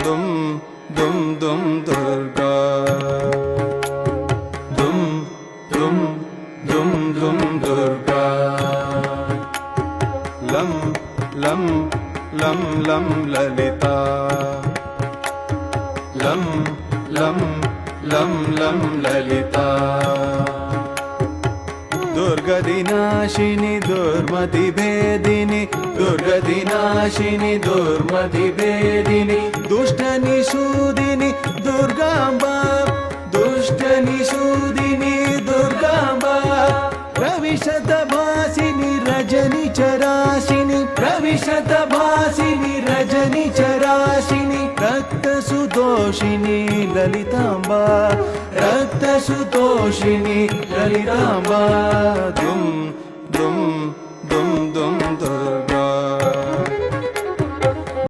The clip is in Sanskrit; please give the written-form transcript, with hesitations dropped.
दुम दुम दुम दुर्गा दुम दुम दुम दुम दुर्गा लं लं लं लं ललिता लं लं लं लं ललिता दुर्गतिनाशिनी दुर्मतिभेदिनी दुर्गतिनाशिनी दुर्मतिभेदिनी दुष्टनिषूदिनी दुर्गाम्बा दुष्टनिषूदिनी दुर्गाम्बा प्रविशतभासिनी रजनिचराशिनी प्रविशतभासिनी रजनिचराशिनी रक्तसुदोषिनी ललिताम्बा रक्तसुदोषिनी ललिताम्बा दुम दुम दुम दुम दुर्गा